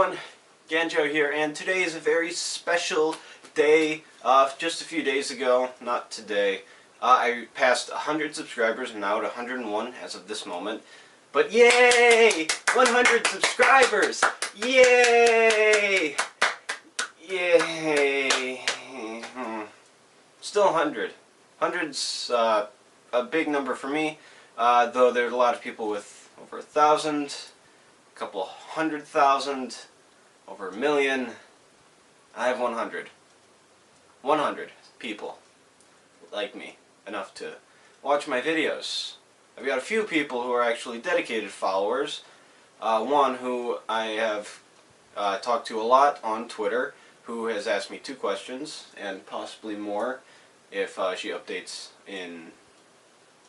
everyone, Ganjo here, and today is a very special day. Just a few days ago, not today, I passed 100 subscribers. I'm now at 101 as of this moment. But yay! 100 subscribers! Yay! Yay! Still 100. 100's a big number for me, though there's a lot of people with over 1,000. Couple 100,000, over 1 million. I have 100. 100 people like me, enough to watch my videos. I've got a few people who are actually dedicated followers. One who I have talked to a lot on Twitter, who has asked me 2 questions, and possibly more if she updates in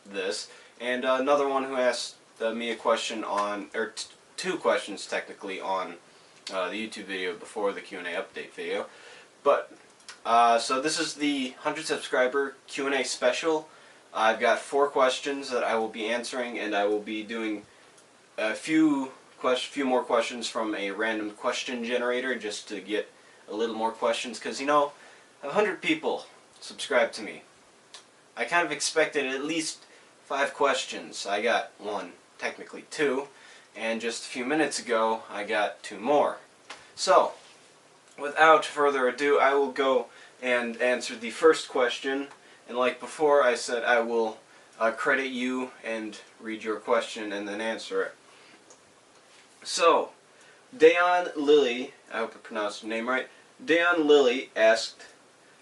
this. And another one who asked me a question on, or 2 questions technically, on the YouTube video before the Q&A update video. But so this is the 100 subscriber Q&A special. I've got 4 questions that I will be answering, and I will be doing a few more questions from a random question generator just to get a little more questions, because you know, 100 people subscribe to me. I kind of expected at least 5 questions. I got 1, technically 2. And just a few minutes ago, I got 2 more. So, without further ado, I will go and answer the first question. And like before, I said I will credit you and read your question and then answer it. So, Dayon Lily, I hope I pronounced your name right. Dayon Lily asked,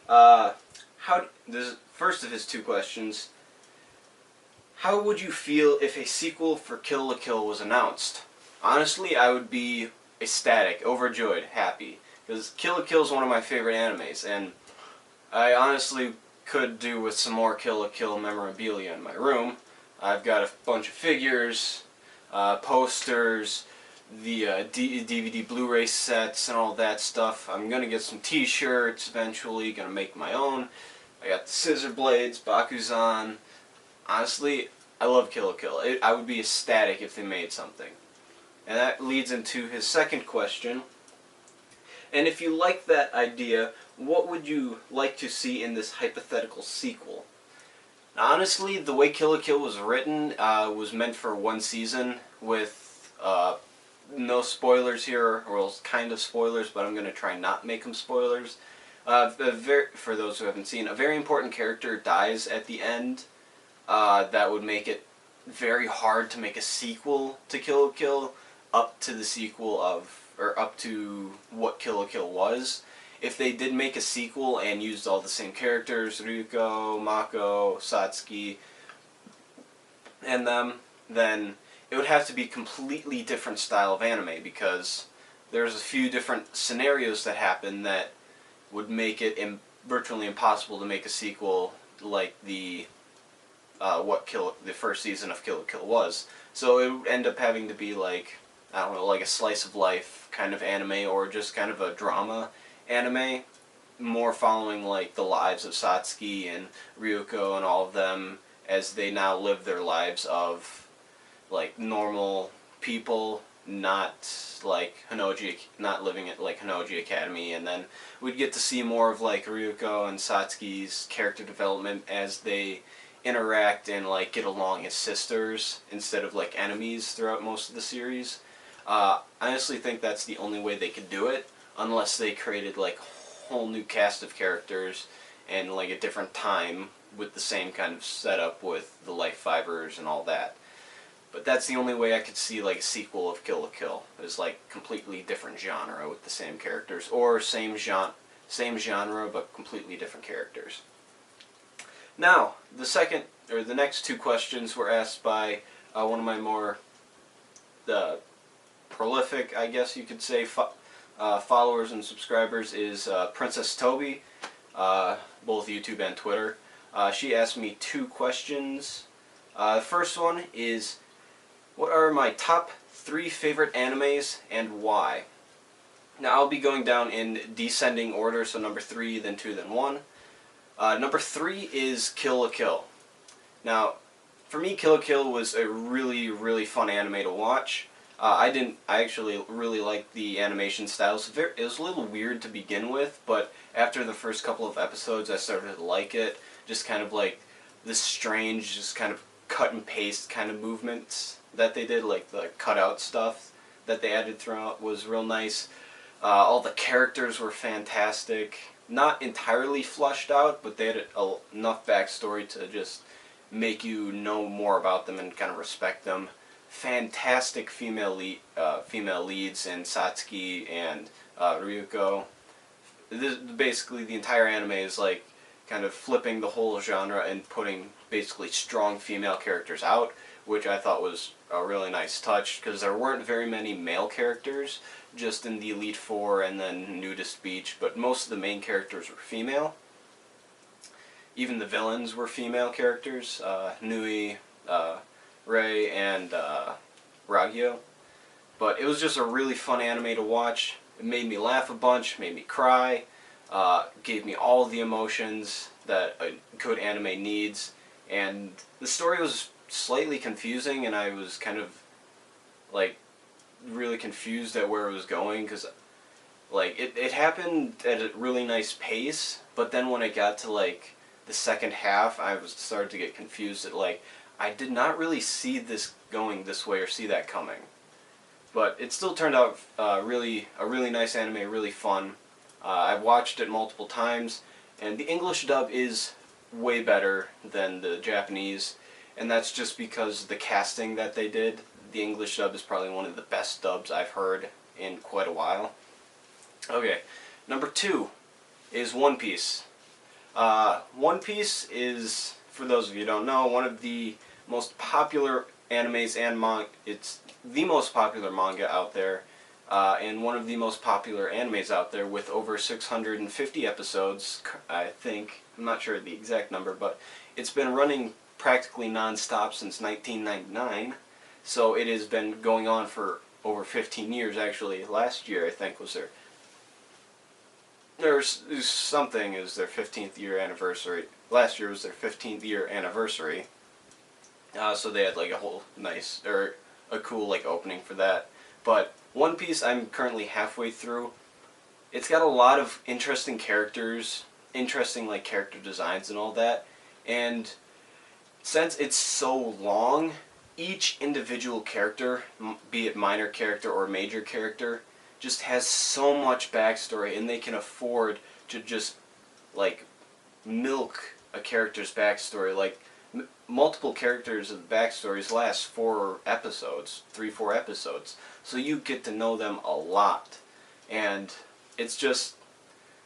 this is first of his 2 questions. How would you feel if a sequel for Kill la Kill was announced? Honestly, I would be ecstatic, overjoyed, happy. Because Kill la Kill is one of my favorite animes, and I honestly could do with some more Kill la Kill memorabilia in my room. I've got a bunch of figures, posters, the DVD Blu-ray sets, and all that stuff. I'm going to get some t-shirts eventually, going to make my own. I got the scissor blades, Bakuzan. Honestly, I love Kill la Kill. I would be ecstatic if they made something. And that leads into his second question. And if you like that idea, what would you like to see in this hypothetical sequel? Now, honestly, the way Kill la Kill was written was meant for 1 season with no spoilers here, or else kind of spoilers, but I'm going to try not make them spoilers. For those who haven't seen, a very important character dies at the end. That would make it very hard to make a sequel to Kill la Kill up to the sequel of, or up to what Kill la Kill was. If they did make a sequel and used all the same characters, Ryuko, Mako, Satsuki, and them, then it would have to be a completely different style of anime, because there's a few different scenarios that happen that would make it virtually impossible to make a sequel like the the first season of Kill la Kill was. So it would end up having to be like, I don't know, like a slice of life kind of anime, or just kind of a drama anime, more following like the lives of Satsuki and Ryuko and all of them as they now live their lives of like normal people, not like Honnouji, not living at like Honnouji Academy. And then we'd get to see more of like Ryuko and Satsuki's character development as they interact and like get along as sisters instead of like enemies throughout most of the series. I honestly think that's the only way they could do it, unless they created like a whole new cast of characters and like a different time with the same kind of setup with the life fibers and all that. But that's the only way I could see like a sequel of Kill la Kill, is like completely different genre with the same characters, or same genre but completely different characters. Now, the next 2 questions were asked by one of my more prolific, I guess you could say, followers and subscribers, is Princess Toby, both YouTube and Twitter. She asked me 2 questions. The first one is, what are my top 3 favorite animes and why? Now, I'll be going down in descending order, so number 3, then 2, then 1. Number 3 is Kill la Kill. Now, for me, Kill la Kill was a really, really fun anime to watch. I didn't. I actually really liked the animation style. It was a little weird to begin with, but after the first couple of episodes, I started to like it. Just kind of like this strange, just kind of cut and paste kind of movements that they did, like the cutout stuff that they added throughout was real nice. All the characters were fantastic. Not entirely fleshed out, but they had enough backstory to just make you know more about them and kind of respect them. Fantastic female leads in Satsuki and Ryuko. Basically, the entire anime is like kind of flipping the whole genre and putting basically strong female characters out, which I thought was a really nice touch because there weren't very many male characters, just in the Elite Four and then Nudist Beach, but most of the main characters were female. Even the villains were female characters, Nui, Rei, and Ragyo. But it was just a really fun anime to watch. It made me laugh a bunch, made me cry, gave me all the emotions that a good anime needs, and the story was slightly confusing, and I was kind of like really confused at where it was going, because like it happened at a really nice pace, but then when it got to like the second half, started to get confused at like I did not really see this going this way or see that coming. But it still turned out a really nice anime, really fun. I've watched it multiple times, and the English dub is way better than the Japanese, and that's just because the casting that they did. The English dub is probably one of the best dubs I've heard in quite a while. Okay, number 2 is One Piece. One Piece is, for those of you who don't know, one of the most popular animes and manga. It's the most popular manga out there, and one of the most popular animes out there, with over 650 episodes, I think. I'm not sure the exact number, but it's been running practically non-stop since 1999, so it has been going on for over 15 years, actually. Last year, I think, was there's something is their 15th year anniversary. Last year was their 15th year anniversary, so they had like a whole nice, or a cool like opening for that. But One Piece, I'm currently halfway through. It's got a lot of interesting characters, interesting like character designs and all that, and since it's so long, each individual character, be it minor character or major character, just has so much backstory, and they can afford to just like milk a character's backstory. Like multiple characters of backstories last 4 episodes, 3-4 episodes, so you get to know them a lot. And it's just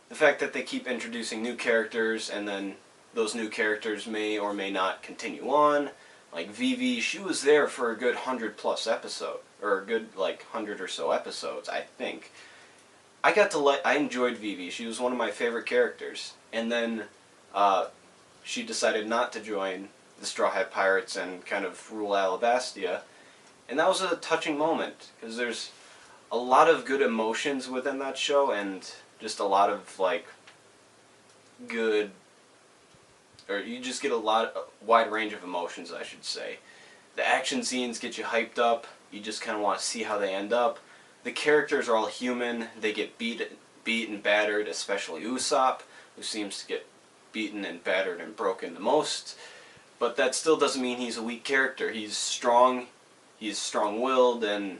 the fact that they keep introducing new characters, and then those new characters may or may not continue on. Like Vivi, she was there for a good 100+ episode, or a good like 100 or so episodes, I think. I enjoyed Vivi. She was one of my favorite characters. And then she decided not to join the Straw Hat Pirates and kind of rule Alabastia. And that was a touching moment, because there's a lot of good emotions within that show, and just a lot of like good, or you just get a wide range of emotions, I should say. The action scenes get you hyped up. You just kind of want to see how they end up. The characters are all human. They get beat and battered, especially Usopp, who seems to get beaten and battered and broken the most. But that still doesn't mean he's a weak character. He's strong. He's strong-willed, and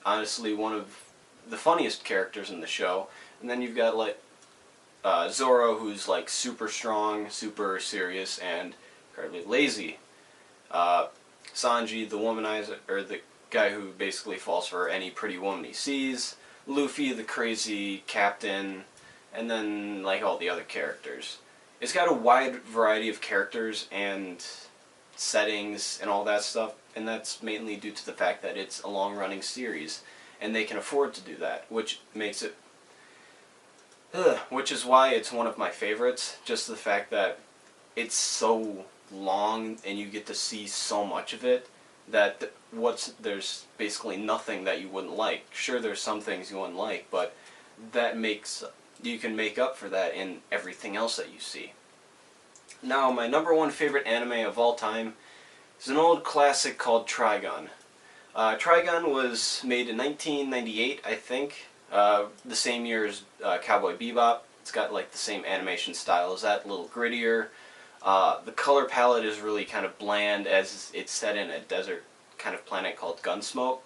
honestly one of the funniest characters in the show. And then you've got like Zoro, who's like super strong, super serious, and incredibly lazy. Sanji, the womanizer, or the guy who basically falls for any pretty woman he sees. Luffy, the crazy captain, and then like all the other characters. It's got a wide variety of characters and settings and all that stuff, and that's mainly due to the fact that it's a long-running series, and they can afford to do that, which makes it which is why it's one of my favorites. Just the fact that it's so long and you get to see so much of it, that there's basically nothing that you wouldn't like. Sure, there's some things you wouldn't like, but you can make up for that in everything else that you see. Now, my number 1 favorite anime of all time is an old classic called Trigun. Trigun was made in 1998, I think, the same year as Cowboy Bebop. It's got like the same animation style as that, a little grittier. The color palette is really kind of bland, as it's set in a desert kind of planet called Gunsmoke.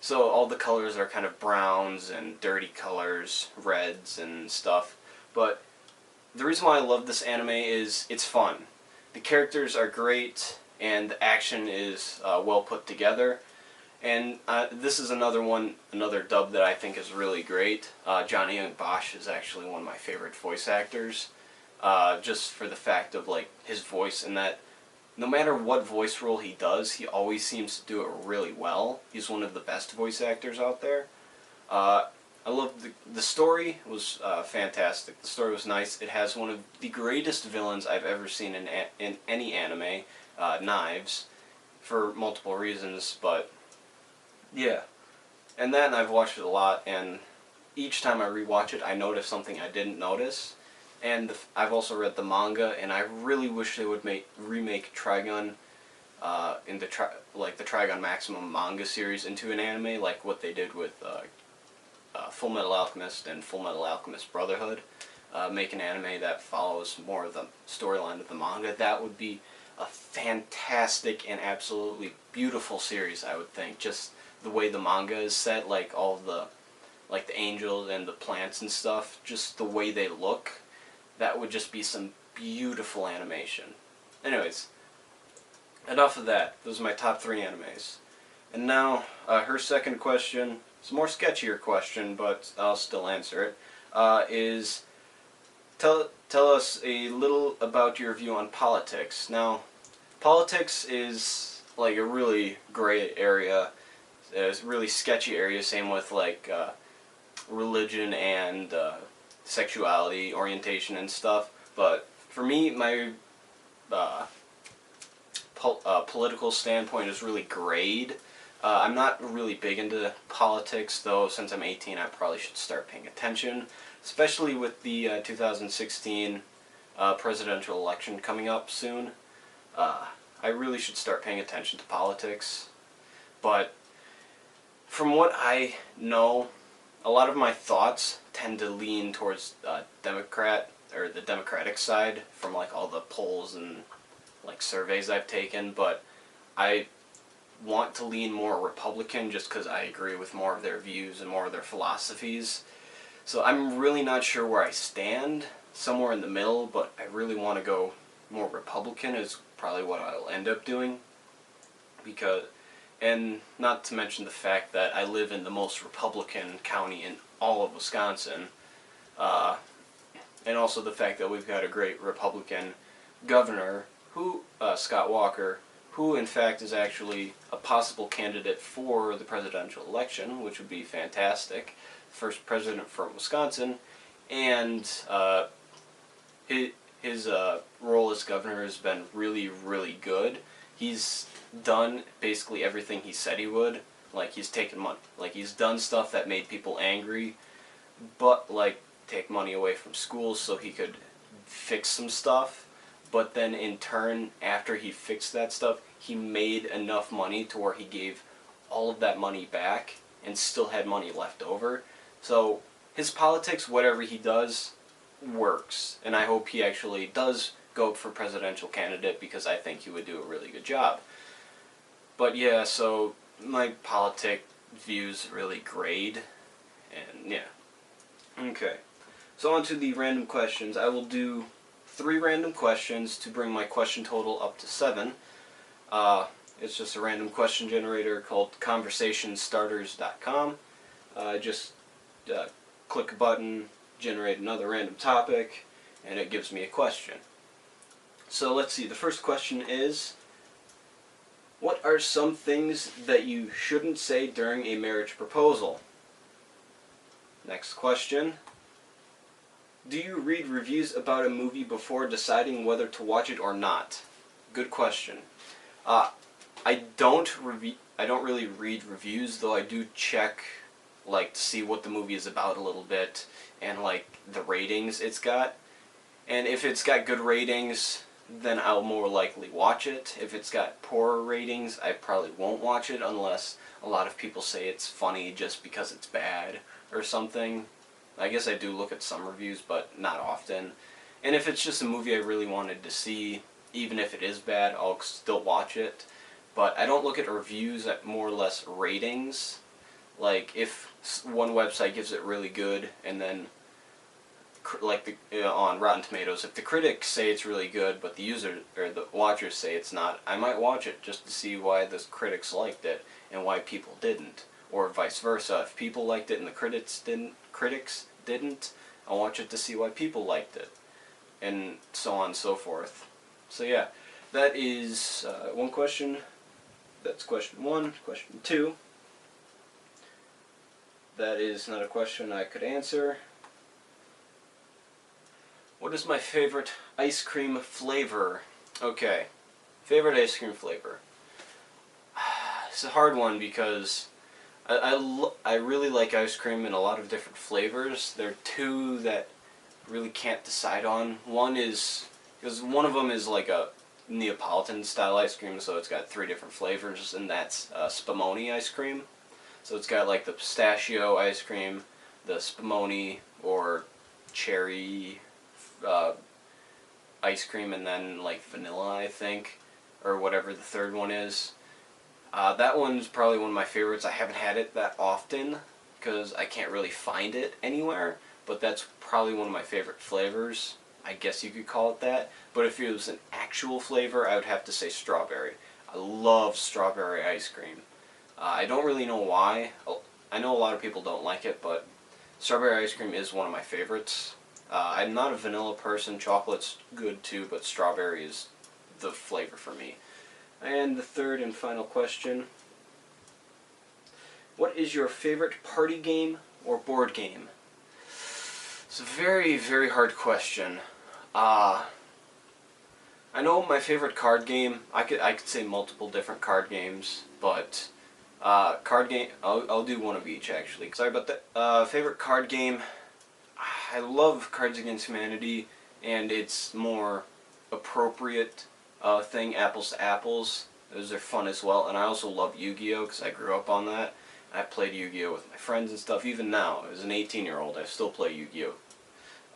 So all the colors are kind of browns and dirty colors, reds and stuff. But the reason why I love this anime is it's fun. The characters are great, and the action is well put together. And this is another dub that I think is really great. Johnny Young Bosch is actually one of my favorite voice actors, just for the fact of like his voice, and that no matter what voice role he does, he always seems to do it really well. He's one of the best voice actors out there. I love the story was fantastic. The story was nice. It has one of the greatest villains I've ever seen in any anime, Knives, for multiple reasons, but yeah. And then I've watched it a lot, and each time I rewatch it, I notice something I didn't notice. And I've also read the manga, and I really wish they would remake Trigun, into the Trigun Maximum manga series into an anime, like what they did with Full Metal Alchemist and Full Metal Alchemist Brotherhood. Make an anime that follows more of the storyline of the manga. That would be a fantastic and absolutely beautiful series, I would think. Just the way the manga is set, like all the angels and the plants and stuff, just the way they look, that would just be some beautiful animation. Anyways, enough of that. Those are my top 3 animes. And now, her second question, it's a more sketchier question, but I'll still answer it, is tell us a little about your view on politics. Now, politics is like a really gray area. It's a really sketchy area, same with like religion and sexuality, orientation and stuff. But for me, my political standpoint is really grayed. I'm not really big into politics, though. Since I'm 18, I probably should start paying attention, especially with the 2016 presidential election coming up soon. I really should start paying attention to politics. But from what I know, a lot of my thoughts tend to lean towards Democrat, or the Democratic side, from like all the polls and like surveys I've taken, but I want to lean more Republican just because I agree with more of their views and more of their philosophies. So I'm really not sure where I stand, somewhere in the middle, but I really want to go more Republican is probably what I'll end up doing. And not to mention the fact that I live in the most Republican county in all of Wisconsin, and also the fact that we've got a great Republican governor, Scott Walker, who in fact is actually a possible candidate for the presidential election, which would be fantastic. First president from Wisconsin, and his role as governor has been really, really good. He's done basically everything he said he would. Like, he's taken money. Like, he's done stuff that made people angry, but, like, take money away from schools so he could fix some stuff. But then, in turn, after he fixed that stuff, he made enough money to where he gave all of that money back and still had money left over. So, his politics, whatever he does, works. And I hope he actually does go for presidential candidate, because I think he would do a really good job. But yeah, so my politic views really grade, and yeah. Okay, so on to the random questions. I will do 3 random questions to bring my question total up to 7. It's just a random question generator called conversationstarters.com. Just click a button, generate another random topic, and it gives me a question. So let's see, the first question is, what are some things that you shouldn't say during a marriage proposal? Next question, do you read reviews about a movie before deciding whether to watch it or not? Good question. I don't really read reviews, though I do check, like, to see what the movie is about a little bit, and like the ratings it's got. And if it's got good ratings, then I'll more likely watch it. If it's got poorer ratings, I probably won't watch it unless a lot of people say it's funny just because it's bad or something. I guess I do look at some reviews, but not often. And if it's just a movie I really wanted to see, even if it is bad, I'll still watch it. But I don't look at reviews at more or less ratings. Like, if one website gives it really good, and then like on Rotten Tomatoes, if the critics say it's really good, but the user or the watchers say it's not, I might watch it just to see why the critics liked it and why people didn't, or vice versa. If people liked it and the critics didn't, I'll watch it to see why people liked it, and so on and so forth. So yeah, that is one question. That's question one. Question two. That is not a question I could answer. What is my favorite ice cream flavor? Okay, favorite ice cream flavor. It's a hard one because I really like ice cream in a lot of different flavors. There are two that really can't decide on. One is, because one of them is like a Neapolitan style ice cream, so it's got 3 different flavors, and that's Spumoni ice cream. So it's got like the pistachio ice cream, the Spumoni or cherry ice cream, and then like vanilla, I think, or whatever the third one is. That one's probably one of my favorites. I haven't had it that often because I can't really find it anywhere, but that's probably one of my favorite flavors. I guess you could call it that. But if it was an actual flavor, I would have to say strawberry. I love strawberry ice cream. I don't really know why. I know a lot of people don't like it, but strawberry ice cream is one of my favorites. I'm not a vanilla person. Chocolate's good too, but strawberry is the flavor for me. And the third and final question. What is your favorite party game or board game? It's a very, very hard question. I know my favorite card game. I could say multiple different card games, but card game. I'll do one of each actually. Sorry about that. Favorite card game. I love Cards Against Humanity, and it's more appropriate thing, apples to apples. Those are fun as well, and I also love Yu-Gi-Oh! Because I grew up on that. I played Yu-Gi-Oh! With my friends and stuff. Even now, as an 18-year-old, I still play Yu-Gi-Oh!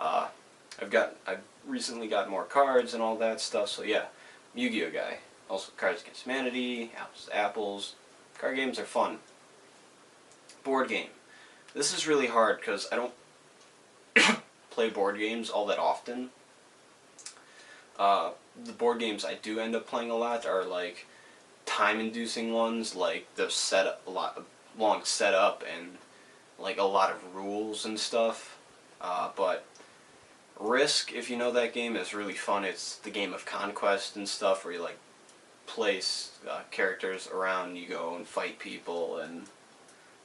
I've recently got more cards and all that stuff, so yeah, Yu-Gi-Oh! Guy. Also Cards Against Humanity, apples to apples. Card games are fun. Board game. This is really hard because I don't play board games all that often. The board games I do end up playing a lot are like time-inducing ones, like the long setup and like a lot of rules and stuff. But Risk, if you know that game, is really fun. It's the game of conquest and stuff where you like place characters around, you go and fight people and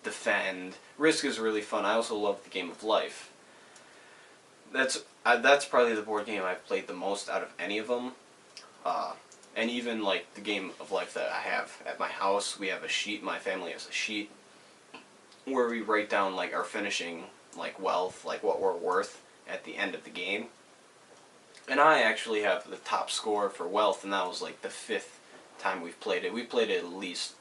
defend. Risk is really fun. I also love the game of Life. That's probably the board game I've played the most out of any of them. And even like the game of Life that I have at my house, we have a sheet, my family has a sheet, where we write down like our finishing like wealth, like what we're worth at the end of the game. And I actually have the top score for wealth, and that was like the 5th time we've played it. We played it at least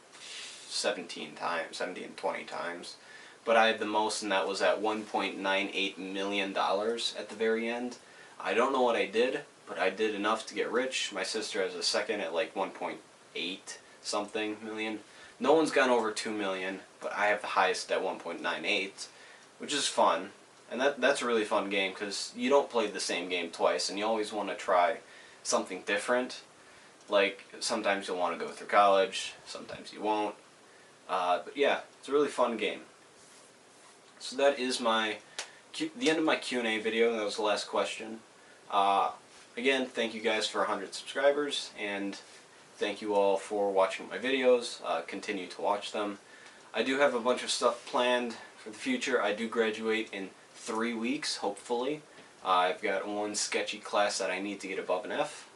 17 to 20 times. But I had the most, and that was at $1.98 million at the very end. I don't know what I did, but I did enough to get rich. My sister has a second at like 1.8 something million. No one's gone over 2 million, but I have the highest at 1.98, which is fun. And that's a really fun game because you don't play the same game twice, and you always want to try something different. Like, sometimes you'll want to go through college, sometimes you won't. But yeah, it's a really fun game. So that is the end of my Q&A video. That was the last question. Again, thank you guys for 100 subscribers, and thank you all for watching my videos. Continue to watch them. I do have a bunch of stuff planned for the future. I do graduate in 3 weeks, hopefully. I've got one sketchy class that I need to get above an F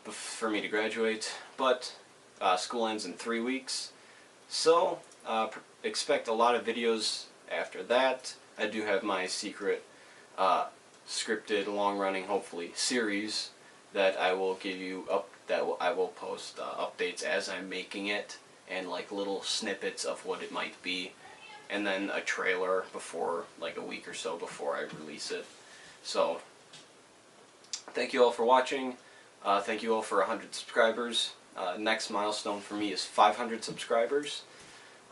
for me to graduate, but school ends in 3 weeks. So, expect a lot of videos after that. I do have my secret scripted, long-running, hopefully, series that I will give you I will post updates as I'm making it, and like little snippets of what it might be, and then a trailer before, like a week or so before I release it. So thank you all for watching. Thank you all for 100 subscribers. Next milestone for me is 500 subscribers.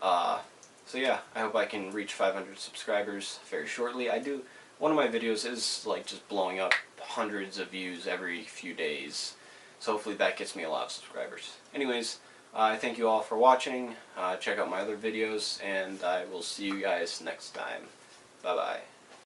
So yeah, I hope I can reach 500 subscribers very shortly. One of my videos is like just blowing up hundreds of views every few days. So hopefully that gets me a lot of subscribers. Anyways, I thank you all for watching. Check out my other videos, and I will see you guys next time. Bye bye.